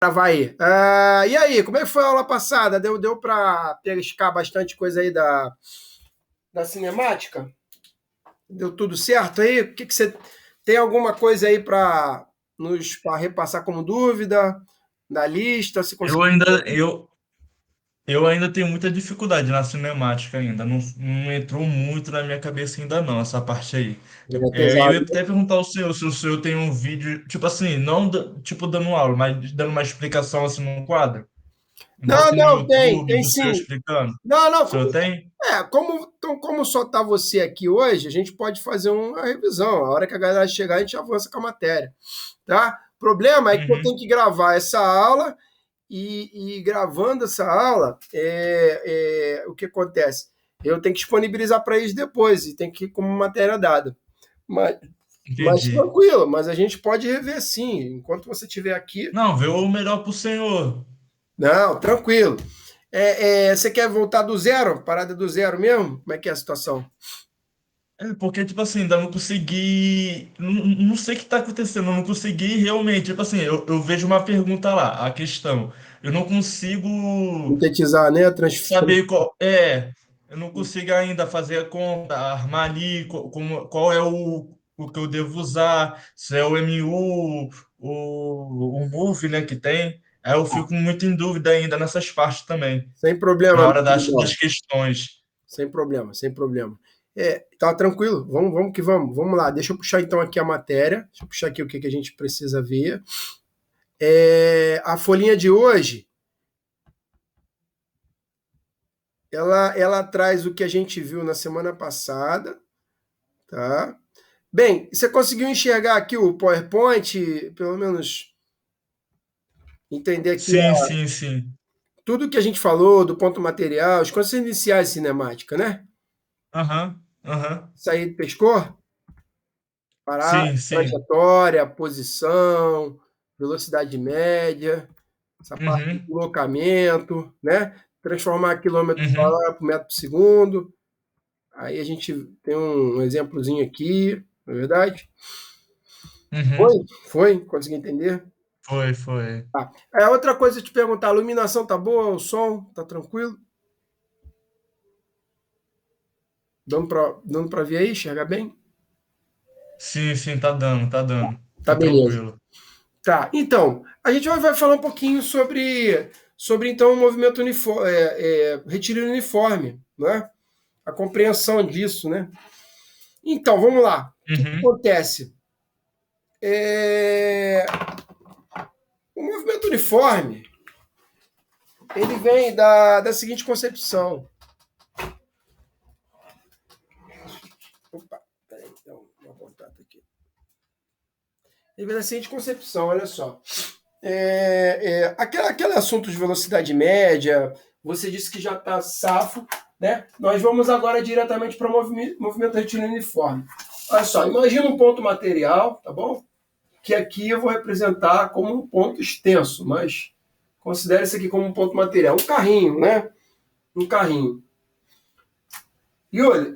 Gravar aí. E aí, como é que foi a aula passada? Deu para pescar bastante coisa aí da cinemática? Deu tudo certo aí? O que você tem alguma coisa aí para nos pra repassar como dúvida na lista? Se Eu conseguir. ainda, eu, eu ainda tenho muita dificuldade na cinemática ainda. Não entrou muito na minha cabeça ainda não, essa parte aí. É Eu pesado, ia até né? perguntar ao senhor se o senhor tem um vídeo, tipo assim, não tipo dando aula, mas dando uma explicação assim num quadro. Não, Bota no não, YouTube tem do senhor sim. explicando. Não, O não. senhor tem? Então, como só tá você aqui hoje, a gente pode fazer uma revisão. A hora que a galera chegar, a gente avança com a matéria, tá? O problema é que eu tenho Uhum. que gravar essa aula. E gravando essa aula, o que acontece? Eu tenho que disponibilizar para eles depois, e tem que ir como matéria dada. Mas, mas Entendi. tranquilo, mas a gente pode rever sim, enquanto você estiver aqui. Não, vê o melhor pro senhor. Não, tranquilo. Você quer voltar do zero? Parada do zero mesmo? Como é que é a situação? É, porque, tipo assim, ainda não consegui. Não sei o que tá acontecendo, eu não consegui realmente. Tipo assim, eu vejo uma pergunta lá, a questão. Eu não consigo Sintetizar, né? saber qual. É, eu não consigo ainda fazer a conta, armar ali qual é o que eu devo usar, se é o MU, o Move, né, que tem. Aí eu fico muito em dúvida ainda nessas partes também, Sem na problema, meu hora das queridão. questões. Sem problema, sem problema. Tá tranquilo, vamos que vamos. Vamos lá, deixa eu puxar então aqui a matéria. Deixa eu puxar aqui o que a gente precisa ver. A folhinha de hoje, ela traz o que a gente viu na semana passada, tá? Bem, você conseguiu enxergar aqui o PowerPoint, pelo menos entender aqui Sim, sim, sim. tudo que a gente falou do ponto material, os conceitos iniciais de cinemática, né? Aham, aham. Isso aí pescou? Parar, Sim, sim. trajetória, posição, velocidade média, essa parte de Uhum, deslocamento, né? Transformar quilômetro por uhum, hora por metro por segundo. Aí a gente tem um exemplozinho aqui, não é verdade? Foi? uhum. Foi? Consegui entender? Foi, foi. Tá. Outra coisa é te perguntar, a iluminação tá boa, o som tá tranquilo? Dando pra ver aí, enxergar bem? Sim, sim, tá dando, tá dando. Tá Tá beleza. tranquilo. Tá, então, a gente vai falar um pouquinho sobre então o movimento uniforme, retiro uniforme, né? A compreensão disso, né? Então, vamos lá. O que Uhum. acontece? É, o movimento uniforme, ele vem da seguinte concepção. Opa, peraí, então, vou contato aqui. Ele vem da seguinte concepção, olha só. Aquele assunto de velocidade média, você disse que já está safo, né? Nós vamos agora diretamente para o movimento retilíneo uniforme. Olha só, imagina um ponto material, tá bom? Que aqui eu vou representar como um ponto extenso, mas considere isso aqui como um ponto material. Um carrinho, né? Um carrinho. E olha,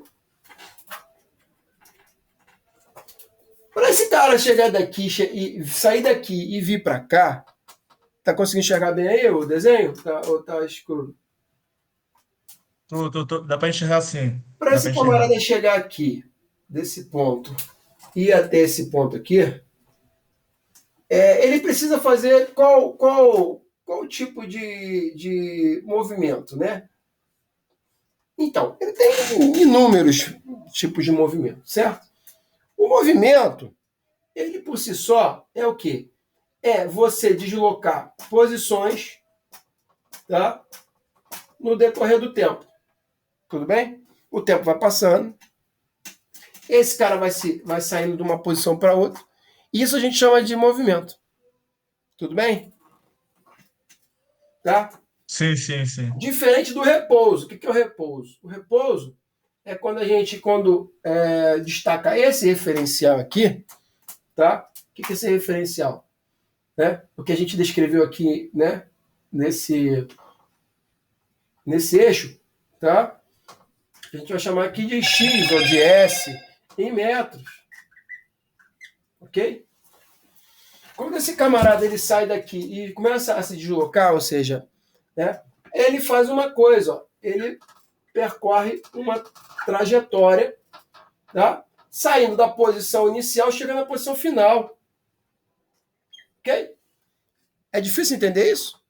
para esse cara chegar daqui, e sair daqui e vir para cá, tá conseguindo enxergar bem aí o desenho? Ou tá escuro? Dá pra enxergar sim. Para Dá pra esse camarada enxergar. chegar aqui, desse ponto, e até esse ponto aqui, ele precisa fazer qual tipo de movimento, né? Então, ele tem inúmeros tipos de movimento, certo? O movimento, ele por si só, é o quê? É você deslocar posições, tá? No decorrer do tempo. Tudo bem? O tempo vai passando, esse cara vai saindo de uma posição para outra. Isso a gente chama de movimento. Tudo bem? Tá? Sim, sim, sim. Diferente do repouso. O que é o repouso? O repouso é quando a gente, destaca esse referencial aqui, tá? O que é esse referencial? Né? O que a gente descreveu aqui, né? Nesse eixo, tá? A gente vai chamar aqui de X ou de S em metros, ok? Quando esse camarada ele sai daqui e começa a se deslocar, ou seja, né, ele faz uma coisa, ó, ele percorre uma trajetória, tá? Saindo da posição inicial, chegando na posição final. Ok? É difícil entender isso?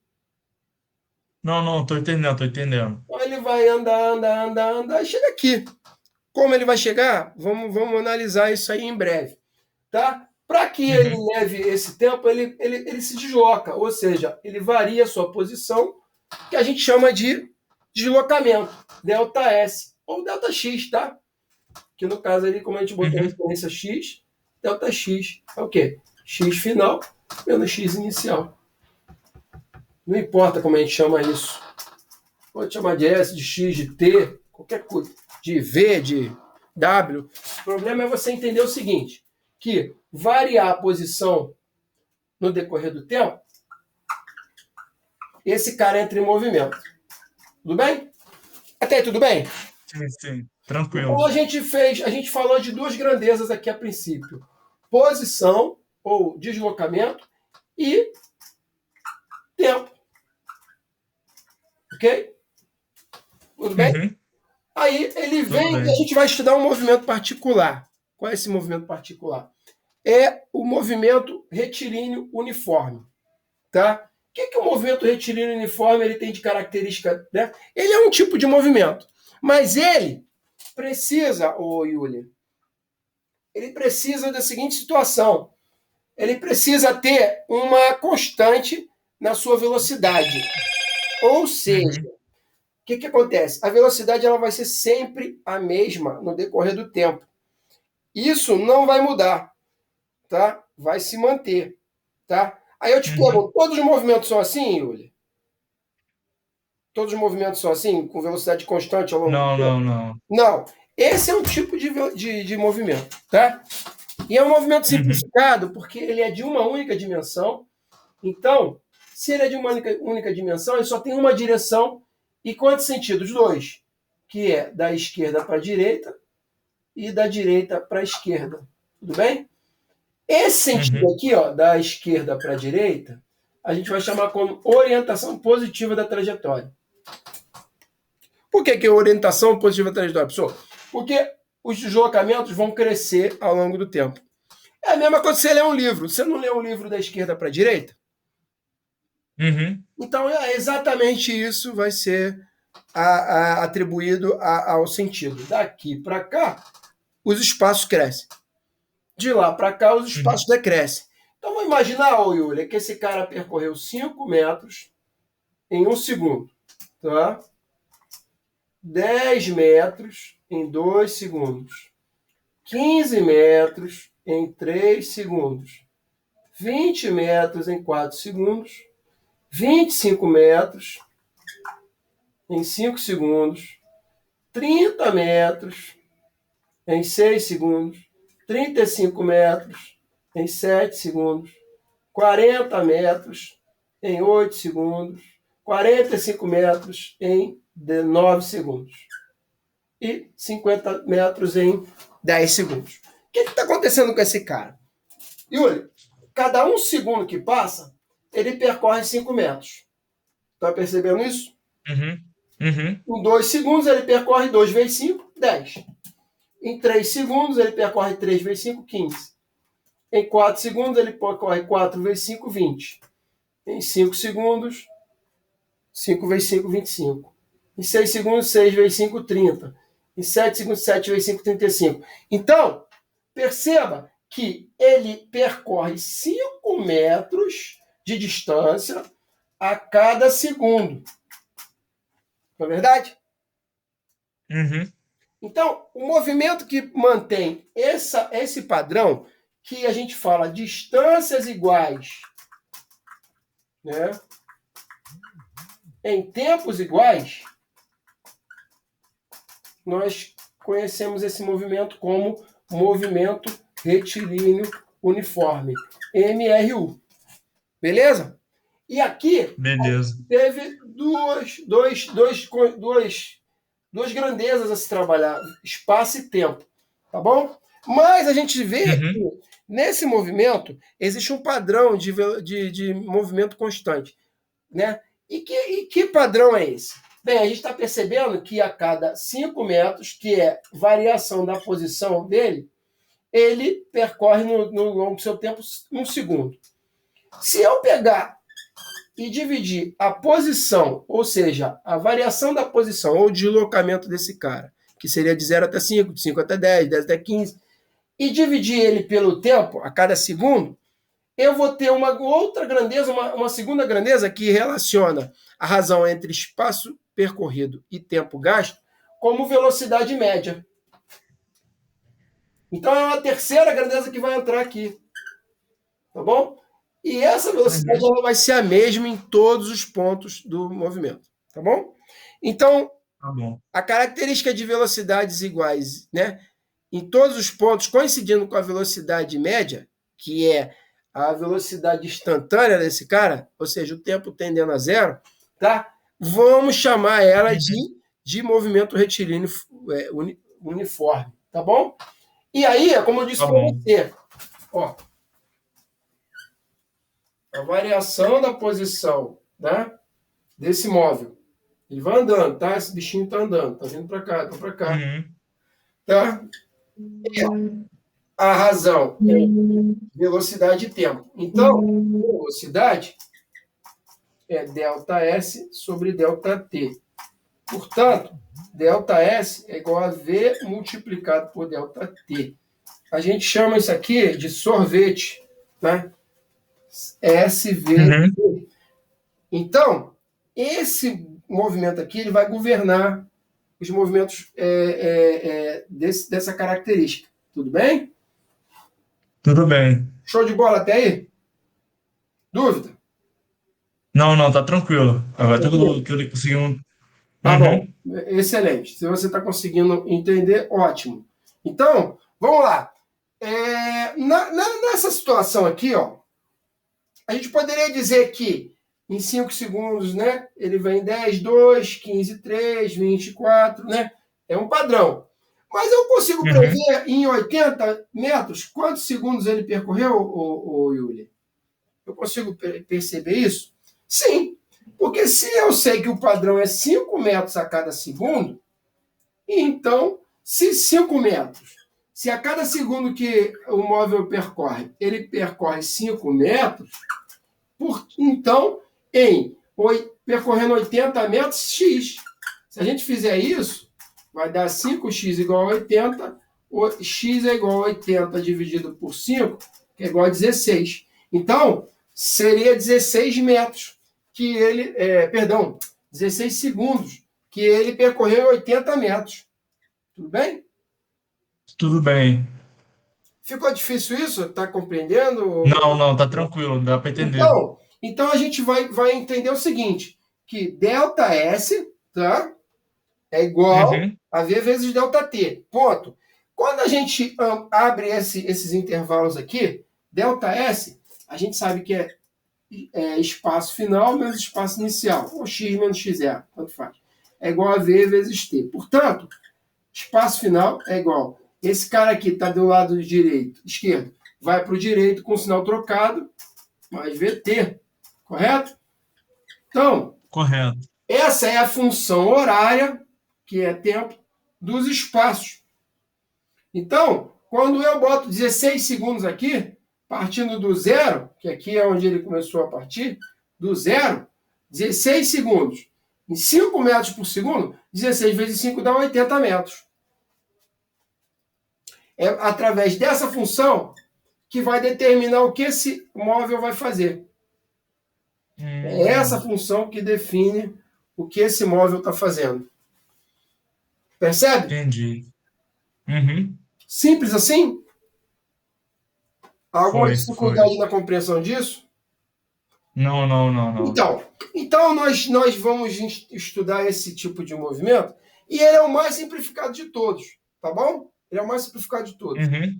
Não, não, tô entendendo, tô entendendo. Então ele vai andar e chega aqui. Como ele vai chegar? Vamos analisar isso aí em breve. Tá? Para que ele Uhum. leve esse tempo, ele se desloca, ou seja, ele varia a sua posição, que a gente chama de deslocamento, ΔS ou ΔX, tá? Que no caso ali, como a gente botou a Uhum. referência X, ΔX é o quê? X final menos X inicial. Não importa como a gente chama isso. Pode chamar de S, de X, de T, qualquer coisa. De V, de W. O problema é você entender o seguinte, que variar a posição no decorrer do tempo, esse cara entra em movimento. Tudo bem? Até aí, tudo bem? Sim, sim, Então tranquilo. a gente falou de duas grandezas aqui a princípio: posição ou deslocamento e tempo. Ok? Tudo bem? Uhum. Aí ele Tudo vem e a bem. gente vai estudar um movimento particular. Qual é esse movimento particular? É o movimento retilíneo uniforme. Tá? O que o movimento retilíneo uniforme ele tem de característica? Né? Ele é um tipo de movimento, mas ele precisa, ô Yuli, ele precisa da seguinte situação: ele precisa ter uma constante na sua velocidade. Ou seja, Uhum. o que acontece? A velocidade ela vai ser sempre a mesma no decorrer do tempo. Isso não vai mudar, tá? Vai se manter, tá? Aí eu te Uhum. pergunto, todos os movimentos são assim, Yuli? Todos os movimentos são assim, com velocidade constante ao longo do Não, tempo? não, não. Não. Esse é um tipo de movimento, tá? E é um movimento Uhum. simplificado porque ele é de uma única dimensão. Então, se ele é de uma única dimensão, ele só tem uma direção e quantos sentidos? Dois, que é da esquerda para a direita e da direita para a esquerda. Tudo bem? Esse sentido Uhum. aqui, ó, da esquerda para a direita, a gente vai chamar como orientação positiva da trajetória. Por que é orientação positiva da trajetória, pessoal? Porque os deslocamentos vão crescer ao longo do tempo. É a mesma coisa que você lê um livro. Você não lê um livro da esquerda para a direita? Uhum. Então, é exatamente isso vai ser atribuído ao sentido. Daqui para cá, os espaços crescem. De lá para cá, os espaços Uhum. decrescem. Então, vamos imaginar, ô Yuri, que esse cara percorreu 5 metros em um segundo. Tá? 10 metros em 2 segundos. 15 metros em 3 segundos. 20 metros em 4 segundos. 25 metros em 5 segundos. 30 metros em 6 segundos. 35 metros em 7 segundos. 40 metros em 8 segundos. 45 metros em 9 segundos. E 50 metros em 10 segundos. O que está acontecendo com esse cara? Yuri, cada um segundo que passa, ele percorre 5 metros. Está percebendo isso? Uhum. Uhum. Em 2 segundos, ele percorre 2 vezes 5, 10. Em 3 segundos, ele percorre 3 vezes 5, 15. Em 4 segundos, ele percorre 4 vezes 5, 20. Em 5 segundos, 5 vezes 5, 25. Em 6 segundos, 6 vezes 5, 30. Em 7 segundos, 7 vezes 5, 35. Então, perceba que ele percorre 5 metros de distância a cada segundo. Não é verdade? Uhum. Então, o movimento que mantém esse padrão, que a gente fala distâncias iguais, né, em tempos iguais, nós conhecemos esse movimento como movimento retilíneo uniforme, MRU. Beleza? E aqui Beleza. teve duas grandezas a se trabalhar, espaço e tempo. Tá bom? Mas a gente vê que Uhum. nesse movimento existe um padrão de movimento constante, né? E que padrão é esse? Bem, a gente está percebendo que a cada 5 metros, que é variação da posição dele, ele percorre no longo do seu tempo 1 segundo. Se eu pegar e dividir a posição, ou seja, a variação da posição ou deslocamento desse cara, que seria de 0 até 5, de 5 até 10, 10 até 15, e dividir ele pelo tempo, a cada segundo, eu vou ter uma outra grandeza, uma segunda grandeza que relaciona a razão entre espaço percorrido e tempo gasto como velocidade média. Então é uma terceira grandeza que vai entrar aqui, tá bom? E essa velocidade Uhum. ela vai ser a mesma em todos os pontos do movimento, tá bom? Então, Tá bom. a característica de velocidades iguais, né, em todos os pontos, coincidindo com a velocidade média, que é a velocidade instantânea desse cara, ou seja, o tempo tendendo a zero, tá? Vamos chamar ela Uhum. de movimento retilíneo uniforme, tá bom? E aí, como eu disse Tá para bom. você, ó, a variação da posição, né, desse móvel, ele vai andando, tá? Esse bichinho tá andando, tá vindo para cá, tá para cá, Uhum. tá? A razão é velocidade e tempo. Então, velocidade é ΔS sobre ΔT. Portanto, ΔS é igual a V multiplicado por ΔT. A gente chama isso aqui de sorvete, né? SV. Uhum. Então, esse movimento aqui ele vai governar os movimentos dessa característica. Tudo bem? Tudo bem. Show de bola até aí? Dúvida? Não, não, tá tranquilo. Agora tudo Tranquilo? que ele conseguiu. Tá bom, Uhum. excelente. Se você está conseguindo entender, ótimo. Então, vamos lá. Nessa situação aqui, ó, a gente poderia dizer que em 5 segundos, né, ele vem 10, 2, 15, 3, 24, né? É um padrão. Mas eu consigo Uhum. prever em 80 metros quantos segundos ele percorreu, Yuli? Eu consigo perceber isso? Sim, porque se eu sei que o padrão é 5 metros a cada segundo, então, se 5 metros, se a cada segundo que o móvel percorre, ele percorre 5 metros, então, percorrendo 80 metros, x. Se a gente fizer isso, vai dar 5x igual a 80, x é igual a 80 dividido por 5, que é igual a 16. Então, seria 16 metros que ele, perdão, 16 segundos que ele percorreu 80 metros. Tudo bem? Tudo bem. Ficou difícil isso? Está compreendendo? Não, não, tá tranquilo, dá para entender. Então a gente vai entender o seguinte, que ΔS, tá, é igual Uhum. a V vezes ΔT, ponto. Quando a gente abre esses intervalos aqui, ΔS, a gente sabe que é espaço final menos espaço inicial, ou x menos x zero, tanto faz. É igual a V vezes T. Portanto, espaço final é igual. Esse cara aqui está do lado direito, esquerdo, vai para o direito com o sinal trocado, mais VT, correto? Então, Correto. essa é a função horária, que é tempo, dos espaços. Então, quando eu boto 16 segundos aqui, partindo do zero, que aqui é onde ele começou a partir, do zero, 16 segundos. Em 5 metros por segundo, 16 vezes 5 dá 80 metros. É através dessa função que vai determinar o que esse móvel vai fazer. É essa Hum, função que define o que esse móvel está fazendo. Percebe? entendi. Uhum. Simples assim? Alguma Foi. dificuldade na compreensão disso? Não, não, não, não. Então nós vamos estudar esse tipo de movimento e ele é o mais simplificado de todos, tá bom? Ele é o mais simplificado de todos, Uhum.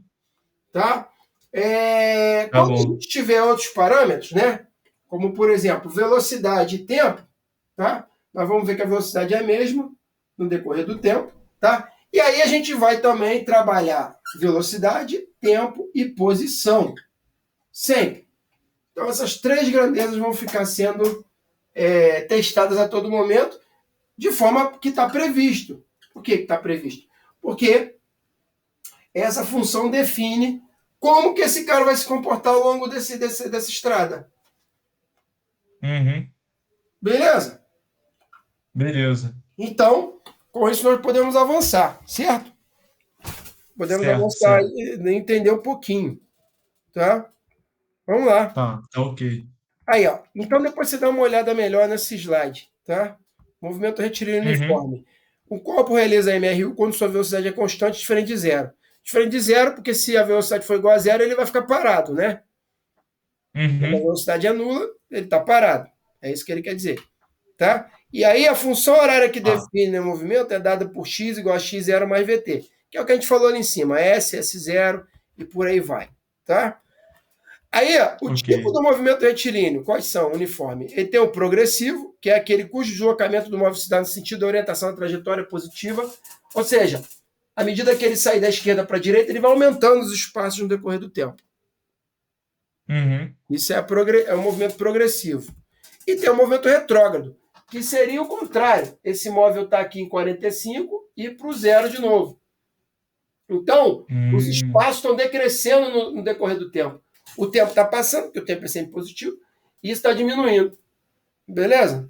tá? Tá Quando a bom. gente tiver outros parâmetros, né? Como por exemplo velocidade e tempo, tá? Nós vamos ver que a velocidade é a mesma no decorrer do tempo, tá? E aí a gente vai também trabalhar Velocidade, tempo e posição. Sempre. Então, essas três grandezas vão ficar sendo testadas a todo momento, de forma que está previsto. Por que está previsto? Porque essa função define como que esse cara vai se comportar ao longo dessa estrada. Uhum. Beleza? Beleza. Então, com isso nós podemos avançar, certo? Podemos Certo, avançar certo. e entender um pouquinho, tá? Vamos lá. Tá ok. Aí, ó. Então, depois você dá uma olhada melhor nesse slide, tá? Movimento retilíneo Uhum. uniforme. O corpo realiza a MRU quando sua velocidade é constante, diferente de zero. Diferente de zero, porque se a velocidade for igual a zero, ele vai ficar parado, né? Quando a Uhum. velocidade é nula, ele está parado. É isso que ele quer dizer, tá? E aí, a função horária que Tá. define o movimento é dada por x igual a x0 mais vt, que é o que a gente falou ali em cima, S, S0 e por aí vai, tá? Aí, o Ok. tipo do movimento retilíneo, quais são? Uniforme. Ele tem o progressivo, que é aquele cujo deslocamento do móvel se dá no sentido da orientação da trajetória positiva, ou seja, à medida que ele sai da esquerda para a direita, ele vai aumentando os espaços no decorrer do tempo. Uhum. Isso é um movimento progressivo. E tem o movimento retrógrado, que seria o contrário. Esse móvel está aqui em 45 e para o zero de novo. Então, os Hum. espaços estão decrescendo no decorrer do tempo. O tempo está passando, porque o tempo é sempre positivo, e isso está diminuindo. Beleza?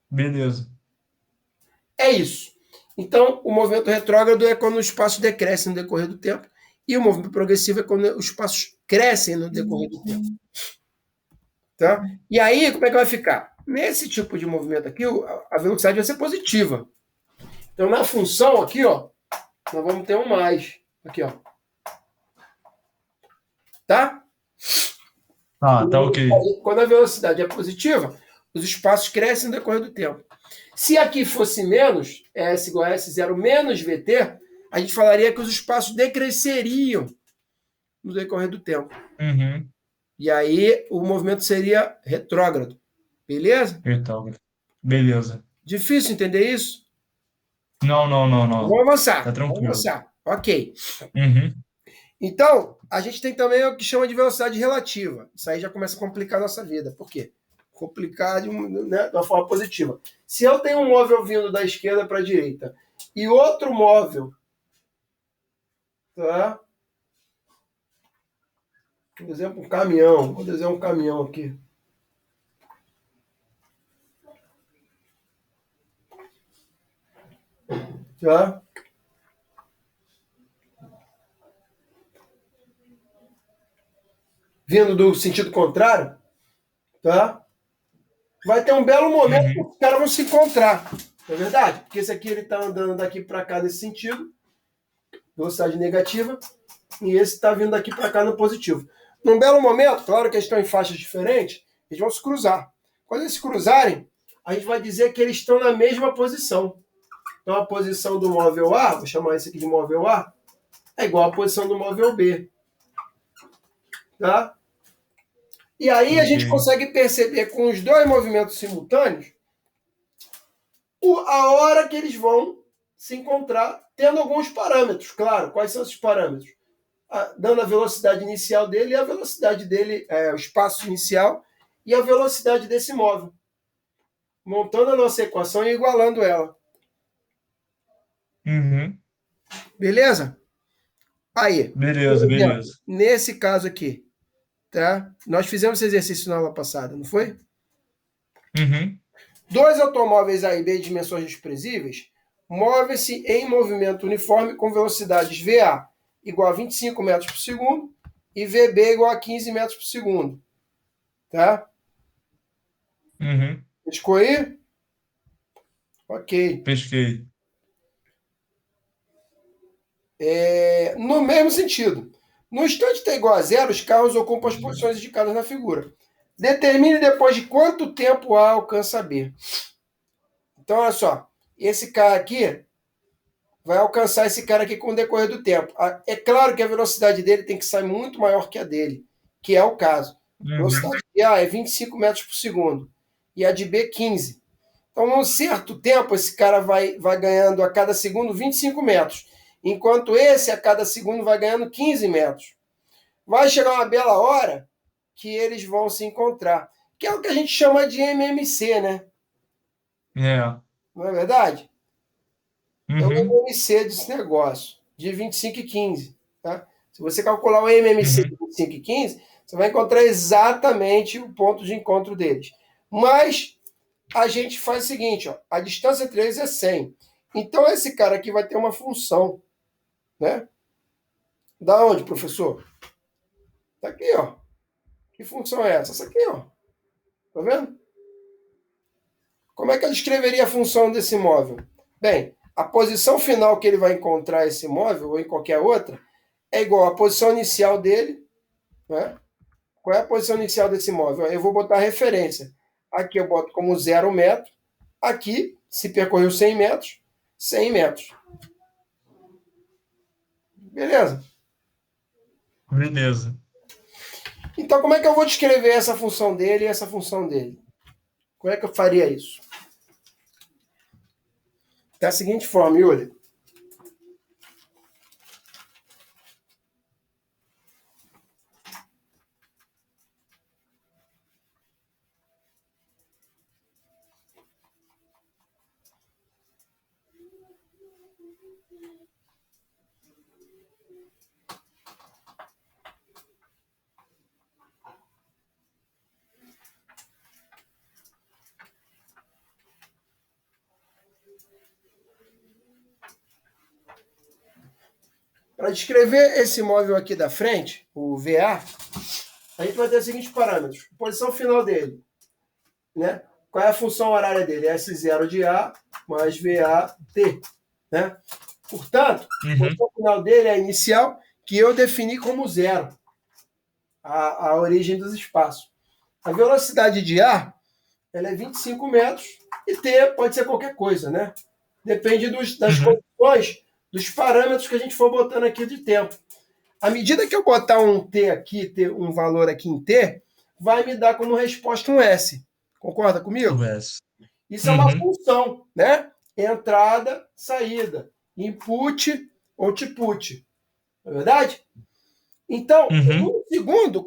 Beleza. É isso. Então, o movimento retrógrado é quando os espaços decrescem no decorrer do tempo, e o movimento progressivo é quando os espaços crescem no decorrer do tempo. Tá? E aí, como é que vai ficar? Nesse tipo de movimento aqui, a velocidade vai ser positiva. Então, na função aqui, ó, nós vamos ter um mais. Aqui, ó. Tá? Tá ok. Quando a velocidade é positiva, os espaços crescem no decorrer do tempo. Se aqui fosse menos, S igual a S0 menos VT, a gente falaria que os espaços decresceriam no decorrer do tempo. Uhum. E aí o movimento seria retrógrado. Beleza? Então, beleza. Difícil entender isso? Não, não, não, Vamos não. Tá avançar. Vamos tranquilo. avançar. Ok. Uhum. Então, a gente tem também o que chama de velocidade relativa. Isso aí já começa a complicar a nossa vida. Por quê? Complicar de uma forma positiva. Se eu tenho um móvel vindo da esquerda para a direita e outro móvel, tá? Por exemplo, um caminhão. Vou desenhar um caminhão aqui. Tá? Vindo do sentido contrário, tá? Vai ter um belo momento que Uhum. os caras vão se encontrar. Não é verdade? Porque esse aqui ele está andando daqui para cá nesse sentido, velocidade negativa, e esse está vindo daqui para cá no positivo. Num belo momento, claro que eles estão em faixas diferentes, eles vão se cruzar. Quando eles se cruzarem, a gente vai dizer que eles estão na mesma posição. Então a posição do móvel A, vou chamar esse aqui de móvel A, é igual à posição do móvel B. Tá? E aí a gente Ok. consegue perceber com os dois movimentos simultâneos a hora que eles vão se encontrar, tendo alguns parâmetros, claro. Quais são esses parâmetros? Dando a velocidade inicial dele e a velocidade dele, o espaço inicial e a velocidade desse móvel. Montando a nossa equação e igualando ela. Uhum. Beleza? Aí, por Beleza, exemplo, beleza. nesse caso aqui, tá? Nós fizemos esse exercício na aula passada, não foi? Uhum. Dois automóveis A e B de dimensões desprezíveis movem-se em movimento uniforme com velocidades VA igual a 25 metros por segundo e VB igual a 15 metros por segundo. Tá? Uhum. Ficou aí? Ok. Pesquei. No mesmo sentido. No instante t igual a zero, os carros ocupam as posições indicadas na figura. Determine depois de quanto tempo A alcança B. Então, olha só. Esse cara aqui vai alcançar esse cara aqui com o decorrer do tempo. É claro que a velocidade dele tem que sair muito maior que a dele, que é o caso. A Uhum. velocidade de A é 25 metros por segundo e a de B 15. Então, num certo tempo, esse cara vai ganhando a cada segundo 25 metros. enquanto esse, a cada segundo, vai ganhando 15 metros. Vai chegar uma bela hora que eles vão se encontrar, que é o que a gente chama de MMC, né? É. Não é verdade? É o Uhum. MMC desse negócio, de 25 e 15. Tá? Se você calcular o MMC de Uhum. 25 e 15, você vai encontrar exatamente o ponto de encontro deles. Mas a gente faz o seguinte, ó, a distância entre eles é 100. Então esse cara aqui vai ter uma função, né? Da onde, professor? Tá aqui, ó. Que função é essa? Essa aqui, ó. Tá vendo? Como é que eu descreveria a função desse móvel? Bem, a posição final que ele vai encontrar esse móvel, ou em qualquer outra, é igual à posição inicial dele, né? Qual é a posição inicial desse móvel? Eu vou botar a referência. Aqui eu boto como 0 metro. Aqui, se percorreu 100 metros, 100 metros. Beleza? Beleza. Então, como é que eu vou descrever essa função dele e essa função dele? Como é que eu faria isso? Da seguinte forma, Yuri. Para descrever esse móvel aqui da frente, o VA, a gente vai ter os seguintes parâmetros. Posição final dele, né? Qual é a função horária dele? S0 de A mais VAT, né? Portanto, a Uhum. posição final dele é a inicial, que eu defini como zero, a origem dos espaços. A velocidade de A, ela é 25 metros, e T pode ser qualquer coisa, né? Depende das Uhum. condições, dos parâmetros que a gente for botando aqui de tempo. À medida que eu botar um T aqui, um valor aqui em T, vai me dar como resposta um S. Concorda comigo? US. Isso é uma Uhum. função, né? Entrada, saída, input, output. Não é verdade? Então, em Uhum. um segundo,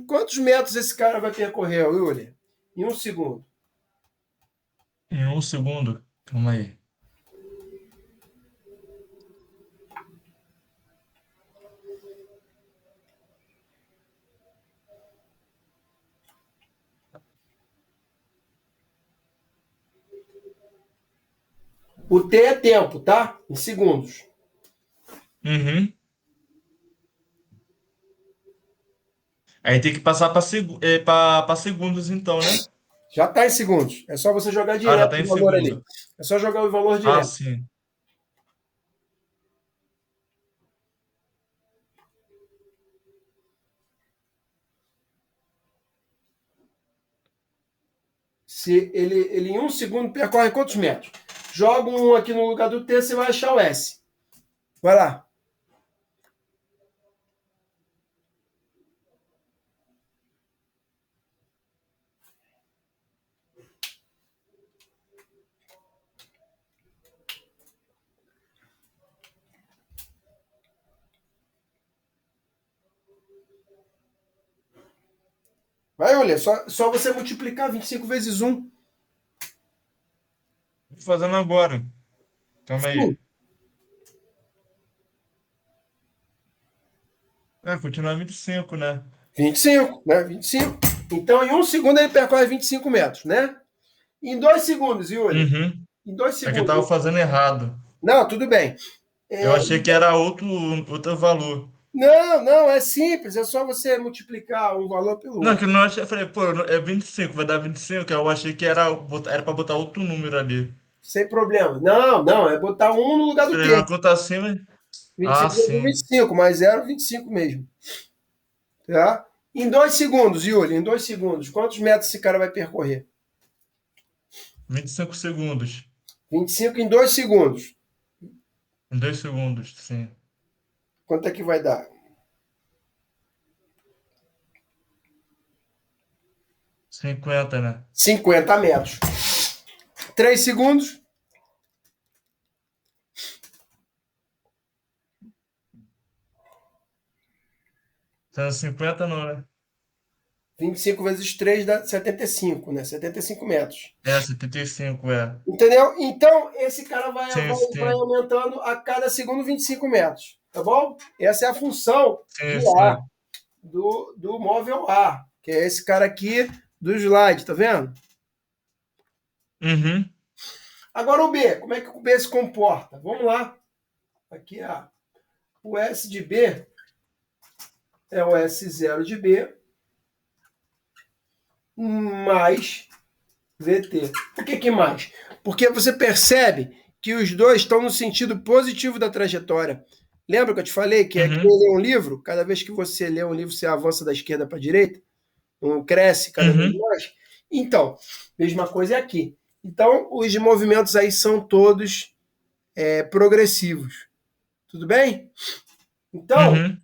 quantos metros esse cara vai percorrer, Yuri? Em um segundo. Em um segundo. Calma aí. O T é tempo, tá? Em segundos. Uhum. Aí tem que passar para segundos, então, né? Já está em segundos. É só você jogar Ah, já direto tá o em valor ali. segundo. É só jogar o valor Ah, direto. sim. Se ele em um segundo percorre quantos metros? Joga um aqui no lugar do T, você vai achar o S. Vai lá. Vai, olha, só você multiplicar 25 vezes um. Tô fazendo agora. Calma Sim. aí. Continua 25, né? 25, né? 25. Então, em um segundo, ele percorre 25 metros, né? Em 2 segundos, Yuri. Uhum. Em dois É que eu segundos. tava fazendo errado. Não, tudo bem. Eu É, achei que era outro valor. não, não, é simples. É só você multiplicar um valor pelo Não, outro. que eu não achei. Eu falei, pô, é 25, vai dar 25. Eu achei que era pra botar outro número ali. Sem problema. Não, não, é botar um no lugar do Falei, T. uma conta acima. Ah, 25 vezes sim. 25, mais 0, 25 mesmo. Tá? Em 2 segundos, Yuri, em 2 segundos, quantos metros esse cara vai percorrer? 25 segundos. 25 em 2 segundos. Em 2 segundos, sim. Quanto é que vai dar? 50, né? 50 metros. 3 segundos. 150 não, né? 25 vezes 3 dá 75, né? 75 metros. É, 75, é. Entendeu? Então, esse cara Sim, vai sim. aumentando a cada segundo 25 metros. Tá bom? Essa é a função de Sim, ar, sim. do móvel ar, que é esse cara aqui do slide, tá vendo? Uhum. Agora o B, como é que o B se comporta? Vamos lá. Aqui o S de B é o S0 de B mais VT. Por que mais? Porque você percebe que os dois estão no sentido positivo da trajetória. Lembra que eu te falei que é que Uhum. ler um livro, cada vez que você lê um livro, você avança da esquerda para a direita, não cresce cada vez Uhum. mais? Então, mesma coisa é aqui. Então, os movimentos aí são todos progressivos. Tudo bem? Então, Uhum.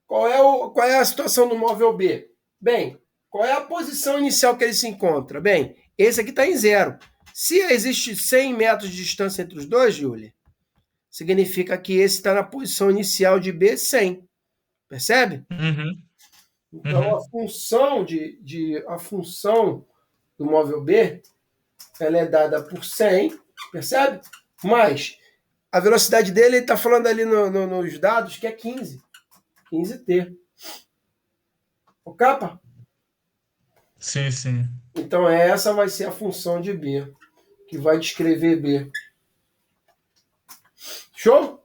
qual é a situação do móvel B? Bem, qual é a posição inicial que ele se encontra? Bem, esse aqui está em zero. Se existe 100 metros de distância entre os dois, Júlia, significa que esse está na posição inicial de B 100. Percebe? Uhum. Então, Uhum. a função do móvel B ela é dada por 100, percebe? Mas a velocidade dele, ele está falando ali nos dados que é 15. 15t. O capa? Sim, sim. Então, essa vai ser a função de B, que vai descrever B. Show?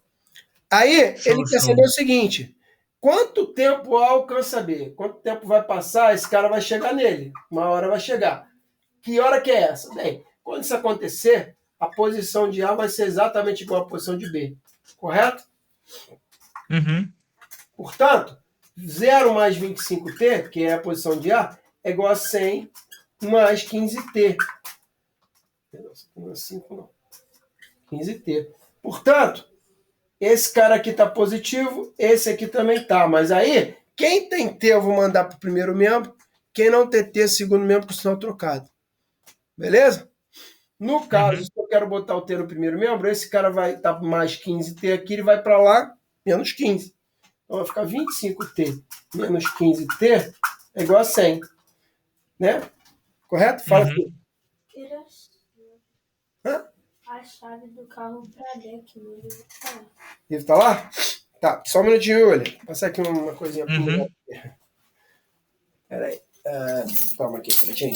Aí, ele Show, quer saber show. o seguinte: quanto tempo alcança B? Quanto tempo vai passar? Esse cara vai chegar nele. Uma hora vai chegar. Que hora que é essa? Bem, quando isso acontecer, a posição de A vai ser exatamente igual à posição de B. Correto? Uhum. Portanto, 0 mais 25t, que é a posição de A, é igual a 100 mais 15t. Não é 5, não. 15t. Portanto, esse cara aqui está positivo, esse aqui também está. Mas aí, quem tem T eu vou mandar para o primeiro membro, quem não tem T, segundo membro, por sinal trocado. Beleza? No caso, se Uhum. eu quero botar o T no primeiro membro, esse cara vai estar mais 15T aqui, ele vai para lá, menos 15. Então vai ficar 25T menos 15T é igual a 100. Né? Correto? Fala aqui. Uhum. Hã? A chave do carro pra deck, meu Deus. Ele tá lá? Tá, só um minutinho, olha. Vou passar aqui uma coisinha pro mulher. Uhum. Peraí. Toma aqui, pretinho.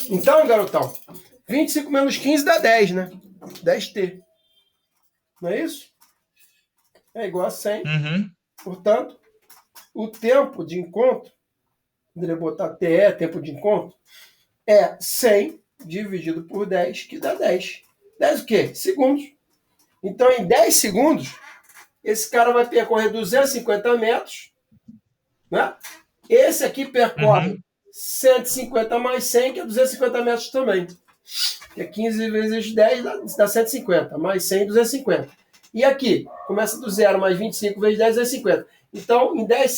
Então, garotão, 25 menos 15 dá 10, né? 10t. Não é isso? É igual a 100. Uhum. Portanto, o tempo de encontro, poderia botar TE, tempo de encontro, é 100 dividido por 10, que dá 10. 10 o quê? Segundos. Então, em 10 segundos, esse cara vai percorrer 250 metros, né? Esse aqui percorre Uhum. 150 mais 100, que é 250 metros também. Que é 15 vezes 10 dá 150, mais 100, 250. E aqui, começa do zero, mais 25 vezes 10, 250. Então, em 10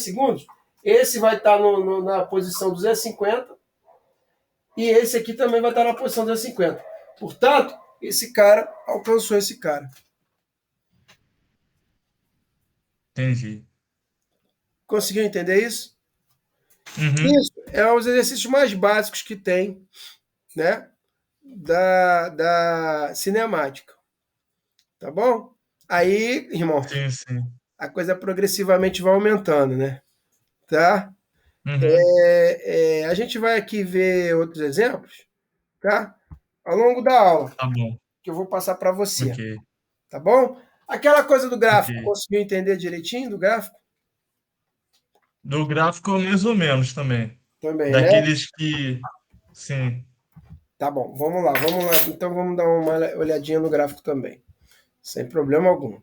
segundos, esse vai estar na posição 250 e esse aqui também vai estar na posição 250. Portanto, esse cara alcançou esse cara. Entendi. Conseguiu entender isso? Uhum. Isso é um dos exercícios mais básicos que tem, né, da cinemática. Tá bom? Aí, irmão, Sim, sim. a coisa progressivamente vai aumentando, né? Tá? Uhum. A gente vai aqui ver outros exemplos, tá? Ao longo da aula, Tá bom. que eu vou passar para você, Ok. tá bom? Aquela coisa do gráfico, Ok. conseguiu entender direitinho do gráfico? Do gráfico, mais ou menos também. Também, né? Daqueles que. Sim. Tá bom, vamos lá, vamos lá. Então vamos dar uma olhadinha no gráfico também, sem problema algum.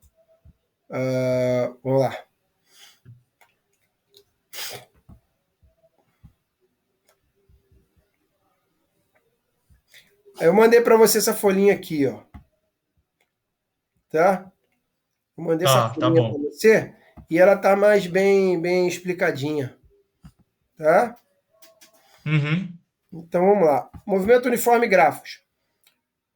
Vamos lá. Eu mandei para você essa folhinha aqui, ó, tá? Eu mandei essa Tá folhinha para bom. você e ela tá mais bem explicadinha, tá? Uhum. Então vamos lá. Movimento uniforme gráficos.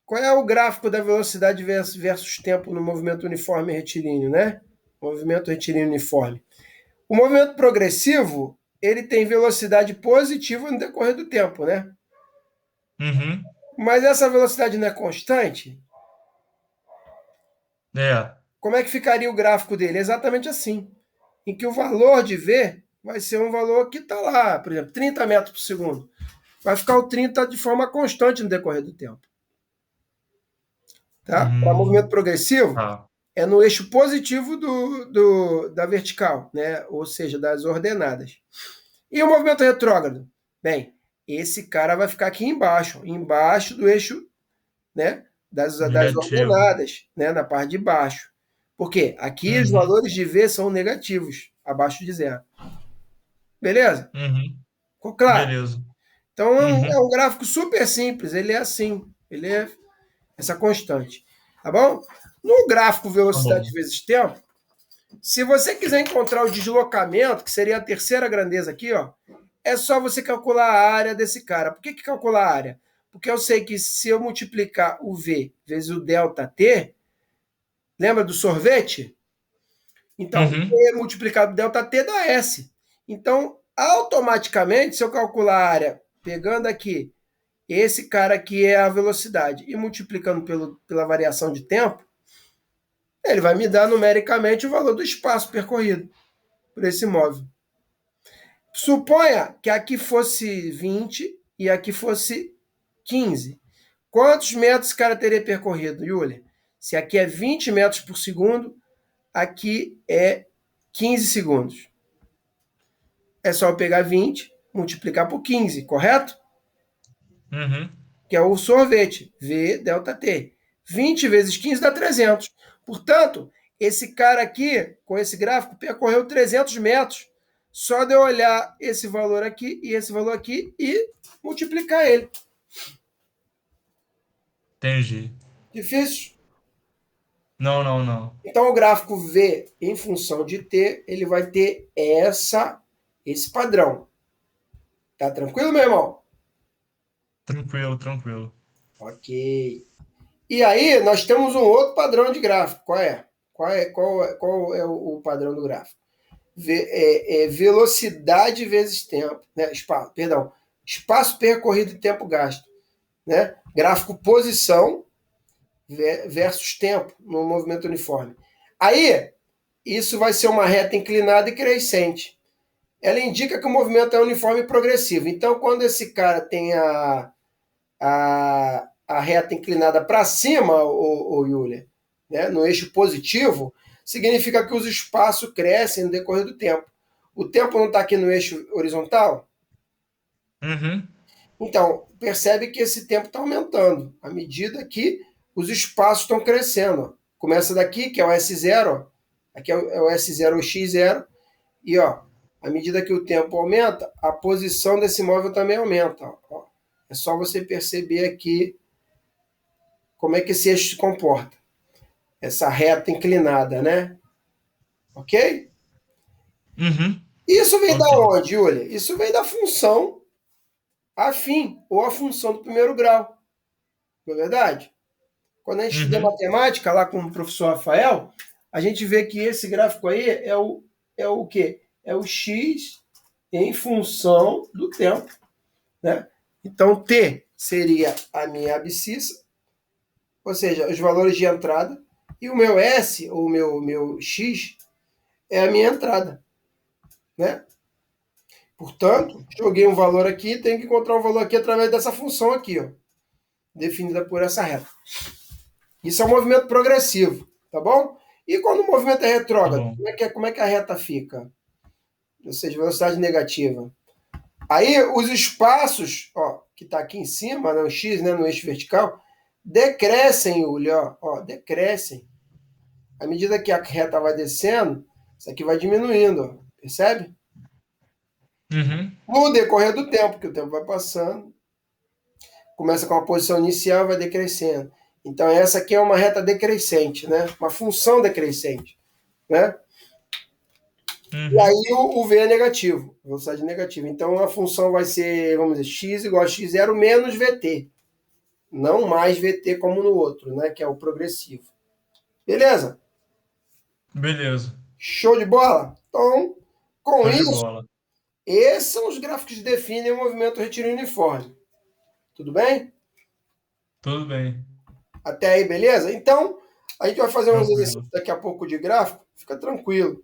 Qual é o gráfico da velocidade versus tempo no movimento uniforme retilíneo, né? Movimento retilíneo uniforme. O movimento progressivo, ele tem velocidade positiva no decorrer do tempo, né? Uhum. Mas essa velocidade não é constante? É. Como é que ficaria o gráfico dele? Exatamente assim. Em que o valor de V vai ser um valor que está lá, por exemplo, 30 metros por segundo. Vai ficar o 30 de forma constante no decorrer do tempo. Tá? Para movimento progressivo, Tá. é no eixo positivo da vertical, né? Ou seja, das ordenadas. E o movimento retrógrado? Bem, esse cara vai ficar aqui embaixo do eixo, né? Das Negativo. ordenadas, né? Na parte de baixo. Por quê? Aqui os Uhum. valores de V são negativos, abaixo de zero. Beleza? Uhum. Ficou claro? Beleza. Então é Uhum. um gráfico super simples, ele é assim, ele é essa constante. Tá bom? No gráfico Tá velocidade bom. vezes tempo, se você quiser encontrar o deslocamento, que seria a terceira grandeza aqui, ó, é só você calcular a área desse cara. Por que calcular a área? Porque eu sei que se eu multiplicar o V vezes o delta T, lembra do sorvete? Então, Uhum. V multiplicado por delta T dá S. Então, automaticamente, se eu calcular a área pegando aqui esse cara aqui é a velocidade e multiplicando pela variação de tempo, ele vai me dar numericamente o valor do espaço percorrido por esse móvel. Suponha que aqui fosse 20 e aqui fosse 15. Quantos metros esse cara teria percorrido, Yuli? Se aqui é 20 metros por segundo, aqui é 15 segundos. É só eu pegar 20, multiplicar por 15, correto? Uhum. Que é o sorvete, V delta T. 20 vezes 15 dá 300. Portanto, esse cara aqui, com esse gráfico, percorreu 300 metros. Só de eu olhar esse valor aqui e esse valor aqui e multiplicar ele. Entendi. Difícil? Não, não, não. Então, o gráfico V em função de T, ele vai ter esse padrão. Tá tranquilo, meu irmão? Tranquilo, tranquilo. Ok. E aí, nós temos um outro padrão de gráfico. Qual é? Qual é o padrão do gráfico? Velocidade vezes tempo, né? Espaço percorrido e tempo gasto, né? Gráfico posição versus tempo no movimento uniforme. Aí, isso vai ser uma reta inclinada e crescente. Ela indica que o movimento é uniforme e progressivo. Então, quando esse cara tem a reta inclinada para cima, o Yulia, né, no eixo positivo, significa que os espaços crescem no decorrer do tempo. O tempo não está aqui no eixo horizontal? Uhum. Então, percebe que esse tempo está aumentando à medida que os espaços estão crescendo. Começa daqui, que é o S0, aqui é o S0, o X0, e ó, à medida que o tempo aumenta, a posição desse móvel também aumenta. Ó. É só você perceber aqui como é que esse eixo se comporta. Essa reta inclinada, né? Ok? Uhum. Isso vem da Ok. onde, Júlia? Isso vem da função afim, ou a função do primeiro grau. Não é verdade? Quando a gente estuda Uhum. matemática lá com o professor Rafael, a gente vê que esse gráfico aí é o quê? É o x em função do tempo, né? Então, T seria a minha abscissa, ou seja, os valores de entrada, e o meu S, ou meu X, é a minha entrada, né? Portanto, joguei um valor aqui, tenho que encontrar um valor aqui através dessa função aqui, ó, definida por essa reta. Isso é um movimento progressivo, tá bom? E quando o movimento é Tá retrógrado, bom. como é que a reta fica? Ou seja, velocidade negativa. Aí os espaços, ó, que está aqui em cima, no X, né, no eixo vertical, decrescem, Uli, ó, decrescem. À medida que a reta vai descendo, isso aqui vai diminuindo, ó, percebe? Uhum. No decorrer do tempo, que o tempo vai passando, começa com a posição inicial e vai decrescendo. Então, essa aqui é uma reta decrescente, né? Uma função decrescente, né? E Uhum. aí o V é negativo, velocidade negativa. Então, a função vai ser, vamos dizer, x igual a x0 menos vt, Não mais VT como no outro, né? Que é o progressivo. Beleza? Beleza. Show de bola? Então, com Show de isso, bola. esses são os gráficos que definem o movimento retilíneo uniforme. Tudo bem? Tudo bem. Até aí, beleza? Então, a gente vai fazer uns Tranquilo. exercícios daqui a pouco de gráfico. Fica tranquilo.